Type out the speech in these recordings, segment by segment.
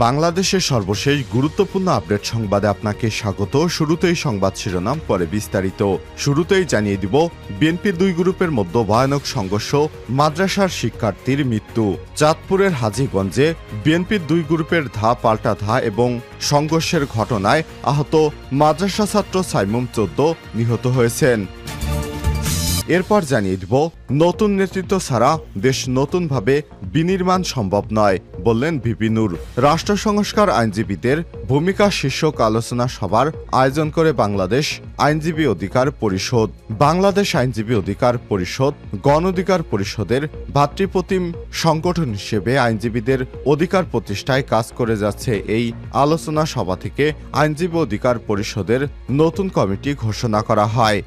বাংলাদেশের সর্বশেষ গুরুত্বপূর্ণ আপডেট সংবাদে আপনাকে স্বাগত। শুরুতেই সংবাদ শিরোনাম, পরে বিস্তারিত। শুরুতেই জানিয়ে দিব, বিএনপির দুই গ্রুপের মধ্যে ভয়ানক সংঘর্ষ, মাদ্রাসার শিক্ষার্থীর মৃত্যু। চাঁদপুরের হাজীগঞ্জে বিএনপির দুই গ্রুপের ধা পাল্টা ধা এবং সংঘর্ষের ঘটনায় আহত মাদ্রাসা ছাত্র সাইমুম 14 নিহত হয়েছেন। এরপর জানিয়ে দিব, নতুন নেতৃত্ব ছাড়া দেশ নতুনভাবে বিনির্মাণ সম্ভব নয়, বললেন ভিপি নূর। রাষ্ট্র সংস্কার আইনজীবীদের ভূমিকা শীর্ষক আলোচনা সভার আয়োজন করে বাংলাদেশ আইনজীবী অধিকার পরিষদ। বাংলাদেশ আইনজীবী অধিকার পরিষদ গণ অধিকার পরিষদের ভাতৃপ্রতিম সংগঠন হিসেবে আইনজীবীদের অধিকার প্রতিষ্ঠায় কাজ করে যাচ্ছে। এই আলোচনা সভা থেকে আইনজীবী অধিকার পরিষদের নতুন কমিটি ঘোষণা করা হয়।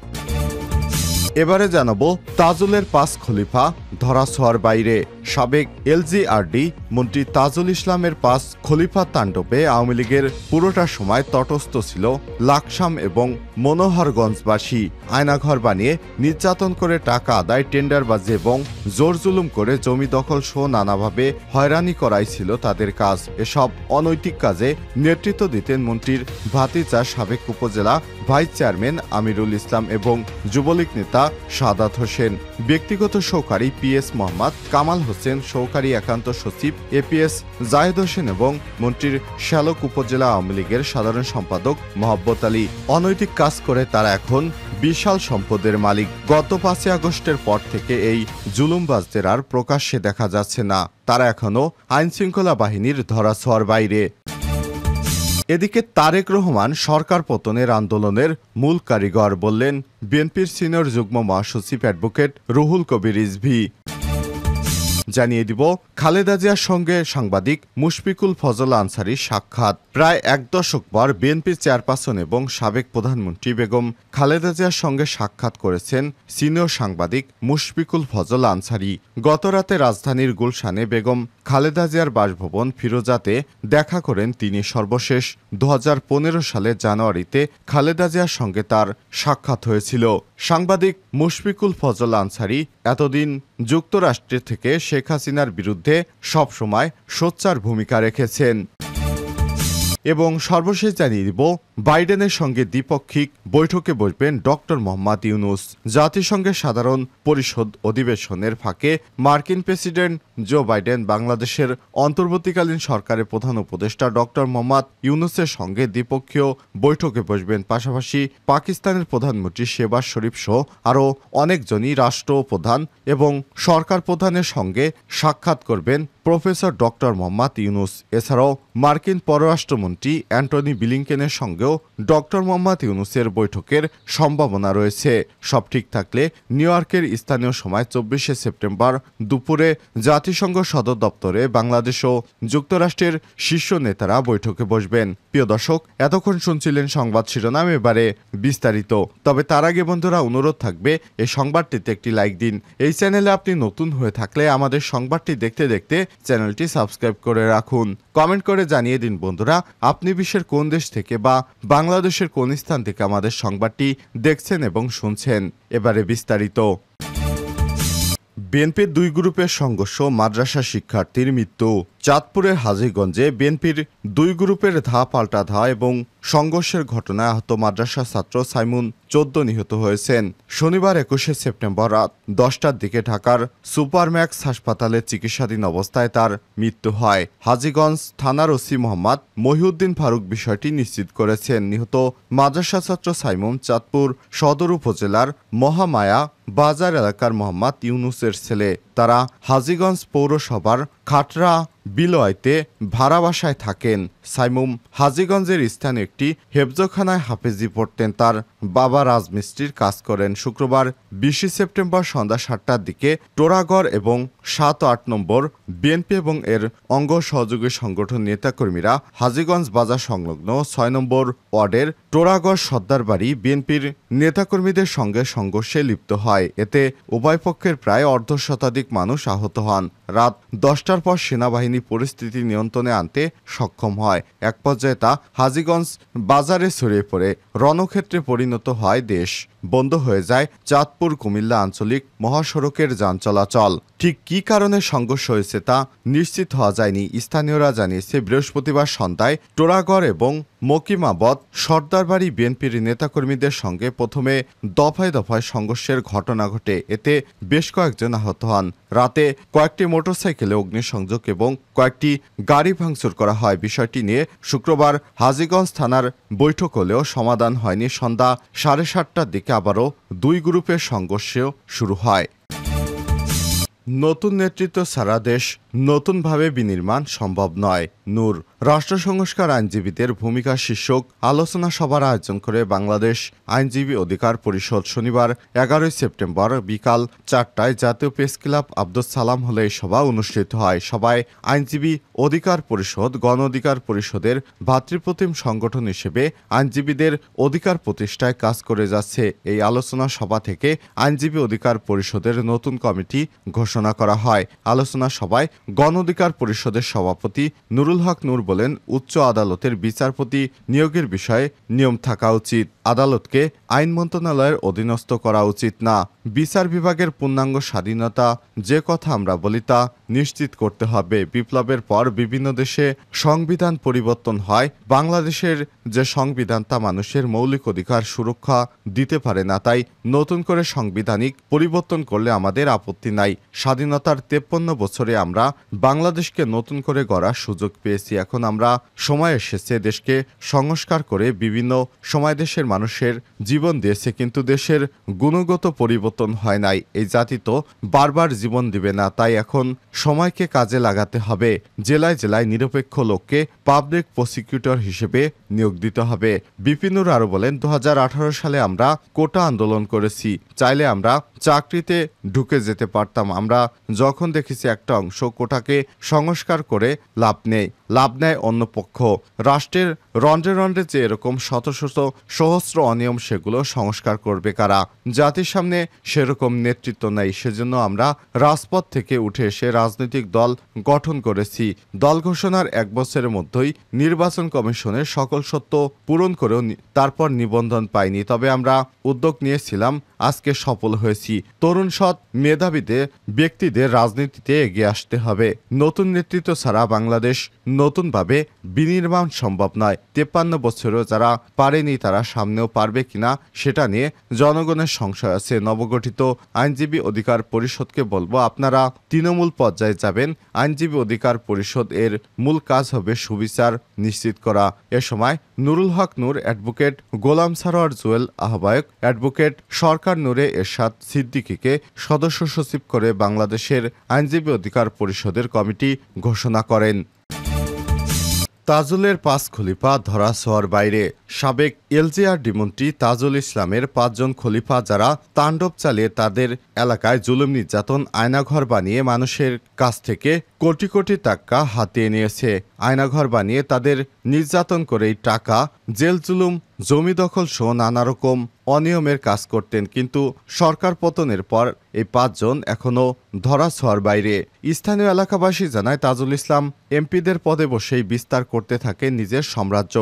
এবারে জানাবো, তাজুলের 5 খলিফা ধরাছোঁয়ার বাইরে। সাবেক এলজিআরডি মন্ত্রী তাজুল ইসলামের 5 খলিফা তাণ্ডবে আওয়ামী লীগের পুরোটা সময় তটস্থ ছিল লাকসাম এবং মনোহরগঞ্জবাসী। আয়নাঘর বানিয়ে নির্যাতন করে টাকা আদায়, টেন্ডারবাজি এবং জোর জুলুম করে জমি দখল সহ নানাভাবে হয়রানি করাই ছিল তাদের কাজ। এসব অনৈতিক কাজে নেতৃত্ব দিতেন মন্ত্রীর ভাতিজা সাবেক উপজেলা ভাইস চেয়ারম্যান আমিরুল ইসলাম এবং যুবলীগ নেতা সাদাত হোসেন। ব্যক্তিগত সহকারী পিএস মোহাম্মদ কামাল হোসেন, সহকারী একান্ত সচিব এপিএস জাহেদ হোসেন এবং মন্ত্রীর শ্যালক উপজেলা আওয়ামী লীগের সাধারণ সম্পাদক মহব্বত আলী। অনৈতিক কাজ করে তারা এখন বিশাল সম্পদের মালিক। গত 5 আগস্টের পর থেকে এই জুলুমবাজদের আর প্রকাশ্যে দেখা যাচ্ছে না। তারা এখনও আইনশৃঙ্খলা বাহিনীর ধরাছোঁয়ার বাইরে। এদিকে তারেক রহমান সরকার পতনের আন্দোলনের মূল কারিগর, বললেন বিএনপির সিনিয়র যুগ্ম মহাসচিব অ্যাডভোকেট রুহুল কবির রিজভী। জানিয়ে দিব, খালেদা জিয়ার সঙ্গে সাংবাদিক মুশফিকুল ফজল আনসারীর সাক্ষাৎ। প্রায় 1 দশক পর বিএনপির চেয়ারপারসন এবং সাবেক প্রধানমন্ত্রী বেগম খালেদা জিয়ার সঙ্গে সাক্ষাৎ করেছেন সিনিয়র সাংবাদিক মুশফিকুল ফজল আনসারী। গতরাতে রাজধানীর গুলশানে বেগম খালেদা জিয়ার বাসভবন ফিরোজাতে দেখা করেন তিনি। সর্বশেষ 2015 সালের জানুয়ারিতে খালেদা জিয়ার সঙ্গে তার সাক্ষাৎ হয়েছিল। সাংবাদিক মুশফিকুল ফজল আনসারী এতদিন যুক্তরাষ্ট্র থেকে শেখ হাসিনার বিরুদ্ধে সবসময় সোচ্চার ভূমিকা রেখেছেন। এবং সর্বশেষ জানিয়ে দিব, বাইডেনের সঙ্গে দ্বিপাক্ষিক বৈঠকে বসবেন ডক্টর মোহাম্মদ ইউনুস। জাতিসংঘের সাধারণ পরিষদ অধিবেশনের ফাঁকে মার্কিন প্রেসিডেন্ট জো বাইডেন বাংলাদেশের অন্তর্বর্তীকালীন সরকারের প্রধান উপদেষ্টা ডক্টর মোহাম্মদ ইউনুসের সঙ্গে দ্বিপক্ষীয় বৈঠকে বসবেন। পাশাপাশি পাকিস্তানের প্রধানমন্ত্রী শেহবাজ শরীফ সহ আরও অনেকজনই রাষ্ট্রপ্রধান এবং সরকার প্রধানের সঙ্গে সাক্ষাৎ করবেন প্রফেসর ডক্টর মোহাম্মদ ইউনুস। এছাড়াও মার্কিন পররাষ্ট্রমন্ত্রী অ্যান্টনি ব্লিংকেনের সঙ্গেও ডক্টর মোহাম্মদ ইউনুসের বৈঠকের সম্ভাবনা রয়েছে। সব ঠিক থাকলে নিউ ইয়র্কের স্থানীয় সময় 24 সেপ্টেম্বর দুপুরে জাতিসংঘ সদর দপ্তরে বাংলাদেশ ও যুক্তরাষ্ট্রের শীর্ষ নেতারা বৈঠকে বসবেন। প্রিয় দর্শক, এতক্ষণ শুনছিলেন সংবাদ শিরোনাম, এবারে বিস্তারিত। তবে তার আগে বন্ধুরা, অনুরোধ থাকবে এই সংবাদটিতে একটি লাইক দিন। এই চ্যানেলে আপনি নতুন হয়ে থাকলে আমাদের সংবাদটি দেখতে দেখতে চ্যানেলটি সাবস্ক্রাইব করে রাখুন। কমেন্ট করে জানিয়ে দিন বন্ধুরা, আপনি বিশ্বের কোন দেশ থেকে বা বাংলাদেশের কোন স্থান থেকে আমাদের সংবাদটি দেখছেন এবং শুনছেন। এবারে বিস্তারিত। বিএনপির দুই গ্রুপের সংঘর্ষ, মাদ্রাসা শিক্ষার্থীর মৃত্যু। চাঁদপুরের হাজীগঞ্জে বিএনপির দুই গ্রুপের ধা পাল্টা ধা এবং সংঘর্ষের ঘটনায় আহত মাদ্রাসা ছাত্র সাইমুম 14 নিহত হয়েছেন। শনিবার 21 সেপ্টেম্বর রাত 10টার দিকে ঢাকার সুপারম্যাক্স হাসপাতালে চিকিৎসাধীন অবস্থায় তার মৃত্যু হয়। হাজীগঞ্জ থানার ওসি মোহাম্মদ মহিউদ্দিন ফারুক বিষয়টি নিশ্চিত করেছেন। নিহত মাদ্রাসা ছাত্র সাইমুম চাঁদপুর সদর উপজেলার মহামায়া বাজার এলাকার মোহাম্মদ ইউনুসের ছেলে। তারা হাজীগঞ্জ পৌরসভার খাটরা বিলয়তে ভাড়া বাসায় থাকেন। সাইমুম হাজীগঞ্জের স্থানীয় একটি হেফজখানায় হাফেজি পড়তেন। তার বাবা রাজমিস্ত্রির কাজ করেন। শুক্রবার 20 সেপ্টেম্বর সন্ধ্যা 7টার দিকে টোরাগড় এবং 7 ও 8 নম্বর বিএনপি এবং এর অঙ্গ সহযোগী সংগঠন নেতাকর্মীরা হাজীগঞ্জ বাজার সংলগ্ন 6 নম্বর ওয়ার্ডের টোরাগড় সর্দারবাড়ি বিএনপির নেতাকর্মীদের সঙ্গে সংঘর্ষে লিপ্ত হয়। এতে উভয় পক্ষের প্রায় অর্ধশতাধিক মানুষ আহত হন। রাত 10টার পর সেনাবাহিনী পরিস্থিতি নিয়ন্ত্রণে আনতে সক্ষম হয়। এক পর্যায়ে তা হাজীগঞ্জ বাজারে ছড়িয়ে পড়ে রণক্ষেত্রে পরিণত হয় দেশ। বন্ধ হয়ে যায় চাঁদপুর কুমিল্লা আঞ্চলিক মহাসড়কের যান চলাচল। ঠিক কী কারণে সংঘর্ষ হয়েছে তা নিশ্চিত হওয়া যায়নি। স্থানীয়রা জানিয়েছে বৃহস্পতিবার সন্ধ্যায় টোড়াগড় এবং মকিমাবদ সর্দারবাড়ি বিএনপির নেতাকর্মীদের সঙ্গে প্রথমে দফায় দফায় সংঘর্ষের ঘটনা ঘটে। এতে বেশ কয়েকজন আহত হন। রাতে কয়েকটি মোটরসাইকেলে অগ্নিসংযোগ এবং কয়েকটি গাড়ি ভাঙচুর করা হয়। বিষয়টি নিয়ে শুক্রবার হাজীগঞ্জ থানার বৈঠক হলেও সমাধান হয়নি। সন্ধ্যা 7:30টার দিকে আবারও দুই গ্রুপের সংঘর্ষ শুরু হয়। নতুন নেতৃত্ব ছাড়া দেশ নতুনভাবে বিনির্মাণ সম্ভব নয়। নূর রাষ্ট্র সংস্কার আইনজীবীদের ভূমিকা শীর্ষক আলোচনা সভার আয়োজন করে বাংলাদেশ আইনজীবী অধিকার পরিষদ শনিবার 11 সেপ্টেম্বর বিকাল 4টায় জাতীয় প্রেস ক্লাব আব্দুস সালাম হলে এই সভা অনুষ্ঠিত হয়। সভায় আইনজীবী অধিকার পরিষদ গণ অধিকার পরিষদের ভাতৃপ্রতিম সংগঠন হিসেবে আইনজীবীদের অধিকার প্রতিষ্ঠায় কাজ করে যাচ্ছে। এই আলোচনা সভা থেকে আইনজীবী অধিকার পরিষদের নতুন কমিটি ঘোষণা করা হয়। আলোচনা সভায় গণ অধিকার পরিষদের সভাপতি নুরুল হক নূর বলেন, উচ্চ আদালতের বিচারপতি নিয়োগের বিষয়ে নিয়ম থাকা উচিত। আদালতকে আইন মন্ত্রণালয়ের অধীনস্থ করা উচিত না। বিচার বিভাগের পূর্ণাঙ্গ স্বাধীনতা যে কথা আমরা বলি তা নিশ্চিত করতে হবে। বিপ্লবের পর বিভিন্ন দেশে সংবিধান পরিবর্তন হয়। বাংলাদেশের যে সংবিধান তা মানুষের মৌলিক অধিকার সুরক্ষা দিতে পারে না। তাই নতুন করে সাংবিধানিক পরিবর্তন করলে আমাদের আপত্তি নাই। স্বাধীনতার 53 বছরে আমরা বাংলাদেশকে নতুন করে গড়ার সুযোগ পেয়েছি। এখন আমরা সময় এসেছে দেশকে সংস্কার করে। বিভিন্ন সময় দেশের মানুষের জীবন দিয়েছে, কিন্তু দেশের গুণগত পরিবর্তন হয় নাই। এই জাতি তো বারবার জীবন দিবে না। তাই এখন সময়কে কাজে লাগাতে হবে। জেলায় জেলায় নিরপেক্ষ লোককে পাবলিক প্রসিকিউটর হিসেবে নিয়োগ দিতে হবে। বিপিনুর আরও বলেন, 2018 সালে আমরা কোটা আন্দোলন করেছি। চাইলে আমরা চাকরিতে ঢুকে যেতে পারতাম। আমরা যখন দেখেছি একটা অংশ কোটাকে সংস্কার করে লাভ নেয় অন্য পক্ষ। রাষ্ট্রের রন্ধ্রে রন্ধ্রে যে এরকম শত শত সহস্র অনিয়ম, সেগুলো সংস্কার করবে কারা? জাতির সামনে সেরকম নেতৃত্ব নেই। সেজন্য আমরা রাজপথ থেকে উঠে এসে রাজনৈতিক দল গঠন করেছি। দল ঘোষণার 1 বছরের মধ্যেই নির্বাচন কমিশনের সকল সত্য পূরণ করেও তারপর নিবন্ধন পাইনি। তবে আমরা উদ্যোগ নিয়েছিলাম, আজকে সফল হয়েছি। তরুণ সৎ মেধাবীদের ব্যক্তিদের রাজনীতিতে এগিয়ে আসতে হবে। নতুন নেতৃত্ব ছাড়া বাংলাদেশ নতুনভাবে বিনির্মাণ সম্ভব নয়। 53 বছরেও যারা পারেনি তারা সামনেও পারবে কিনা সেটা নিয়ে জনগণের সংশয় আছে। নবগঠিত আইনজীবী অধিকার পরিষদকে বলবো, আপনারা তৃণমূল পর্যায়ে যাবেন। আইনজীবী অধিকার পরিষদ এর মূল কাজ হবে সুবিচার নিশ্চিত করা। এ সময় নুরুল হক নূর, অ্যাডভোকেট গোলাম সারোয়ার জুয়েল আহ্বায়ক, অ্যাডভোকেট সরকার নূরে এরশাদ সিদ্দিকীকে সদস্য সচিব করে বাংলাদেশের আইনজীবী অধিকার পরিষদের কমিটি ঘোষণা করেন। তাজুলের 5 খলিফা ধরাছোঁয়ার বাইরে। সাবেক এলজিআরডি মন্ত্রী তাজুল ইসলামের 5 জন খলিফা যারা তাণ্ডব চালিয়ে তাদের এলাকায় জুলুম নির্যাতন আয়নাঘর বানিয়ে মানুষের কাছ থেকে কোটি কোটি টাকা হাতিয়ে নিয়েছে। আয়নাঘর বানিয়ে তাদের নির্যাতন করে এই টাকা জেল জুলুম জমি দখল সহ নানা রকম অনিয়মের কাজ করতেন। কিন্তু সরকার পতনের পর এই 5 জন এখনও ধরাছোঁয়ার বাইরে। স্থানীয় এলাকাবাসী জানায়, তাজুল ইসলাম এমপিদের পদে বসেই বিস্তার করতে থাকে নিজের সাম্রাজ্য,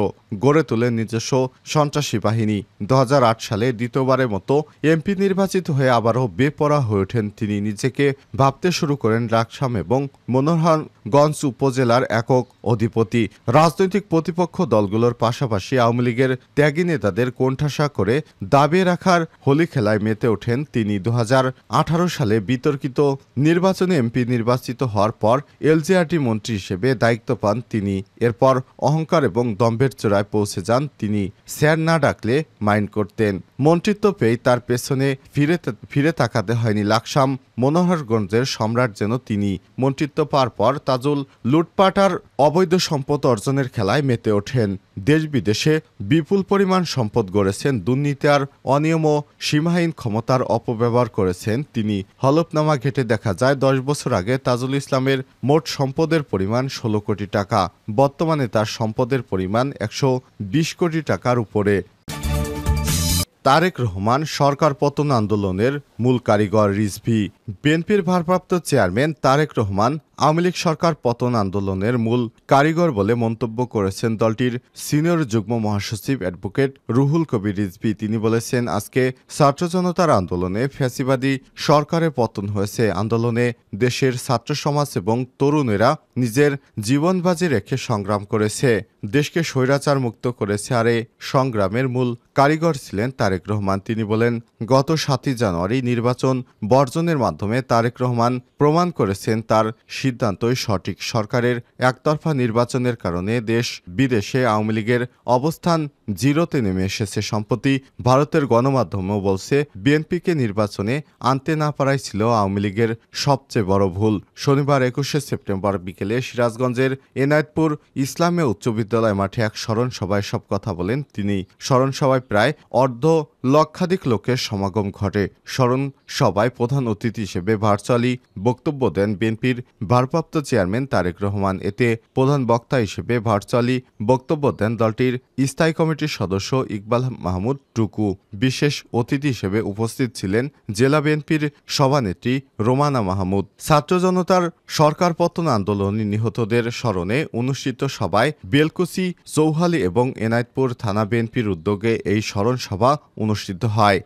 গড়ে তোলে নিজস্ব সন্ত্রাসী বাহিনী। 2008 সালে দ্বিতীয়বারের মতো এমপি নির্বাচিত হয়ে আবারও বেপরোয়া হয়ে ওঠেন তিনি। নিজেকে ভাবতে শুরু করেন লাকসাম এবং মনোহরগঞ্জ উপজেলার একক অধিপতি। রাজনৈতিক প্রতিপক্ষ দলগুলোর পাশাপাশি আওয়ামী লীগের ত্যাগী নেতাদের কোণঠাসা করে দাবিয়ে রাখার হোলি খেলায় মেতে ওঠেন তিনি। 2018 সালে বিতর্কিত নির্বাচনে এমপি নির্বাচিত হওয়ার পর এলজিআরডি মন্ত্রী হিসেবে দায়িত্ব পান তিনি। এরপর অহংকার এবং দম্ভের চূড়ায় পৌঁছে যান তিনি। স্যার না ডাকলে মাইন্ড করতেন। মন্ত্রিত্ব পেয়ে তার পেছনে ফিরে তাকাতে হয়নি। লাকসাম মনোহরগঞ্জের সম্রাট যেন তিনি। মন্ত্রিত্ব পাওয়ার পর তাজুল লুটপাট আর অবৈধ সম্পদ অর্জনের খেলায় মেতে ওঠেন। দেশ বিদেশে বিপুল পরিমাণ সম্পদ গড়েছেন। দুর্নীতি আর অনিয়ম ও সীমাহীন ক্ষমতার অপব্যবহার করেছেন তিনি। হলফনামা ঘেঁটে দেখা যায় 10 বছর আগে তাজুল ইসলামের মোট সম্পদের পরিমাণ 16 কোটি টাকা। বর্তমানে তার সম্পদের পরিমাণ 120 কোটি টাকার উপরে। তারেক রহমান সরকার পতন আন্দোলনের মূল কারিগর রিজভী। বিএনপির ভারপ্রাপ্ত চেয়ারম্যান তারেক রহমান আওয়ামী লীগ সরকার পতন আন্দোলনের মূল কারিগর বলে মন্তব্য করেছেন দলটির সিনিয়র যুগ্ম মহাসচিব অ্যাডভোকেট রুহুল কবির রিজভী। তিনি বলেছেন, আজকে ছাত্র জনতার আন্দোলনে ফ্যাসিবাদী সরকারের পতন হয়েছে। আন্দোলনে দেশের ছাত্র সমাজ এবং তরুণেরা নিজের জীবন বাজি রেখে সংগ্রাম করেছে, দেশকে স্বৈরাচার মুক্ত করেছে। আর এই সংগ্রামের মূল কারিগর ছিলেন তারেক রহমান। তিনি বলেন, গত 7ই জানুয়ারি নির্বাচন বর্জনের মাধ্যমে তারেক রহমান প্রমাণ করেছেন তার সিদ্ধান্তই সঠিক। সরকারের একতরফা নির্বাচনের কারণে দেশ বিদেশে আওয়ামী লীগের অবস্থান জিরোতে নেমে এসেছে। সম্প্রতি ভারতের গণমাধ্যমও বলছে, বিএনপিকে নির্বাচনে আনতে না পারাই ছিল আওয়ামী লীগের সবচেয়ে বড় ভুল। শনিবার 21শে সেপ্টেম্বর বিকেলে সিরাজগঞ্জের এনায়েতপুর ইসলামিয়া উচ্চ বিদ্যালয় মাঠে এক স্মরণ সভায় সব কথা বলেন তিনি। স্মরণ সভায় প্রায় অর্ধ লক্ষাধিক লোকের সমাগম ঘটে। স্মরণ সভায় প্রধান অতিথি হিসেবে ভার্চুয়ালি বক্তব্য দেন বিএনপির ভারপ্রাপ্ত চেয়ারম্যান তারেক রহমান। এতে প্রধান বক্তা হিসেবে ভার্চুয়ালি বক্তব্য দেন দলটির স্থায়ী কমিটির সদস্য ইকবাল মাহমুদ টুকু। বিশেষ অতিথি হিসেবে উপস্থিত ছিলেন জেলা বিএনপির সভানেত্রী রোমানা মাহমুদ। ছাত্র জনতার সরকার পতন আন্দোলনে নিহতদের স্মরণে অনুষ্ঠিত সভায় বেলকুচি, চৌহালি এবং এনায়েতপুর থানা বিএনপির উদ্যোগে এই স্মরণ সভা অনুষ্ঠিত হয়।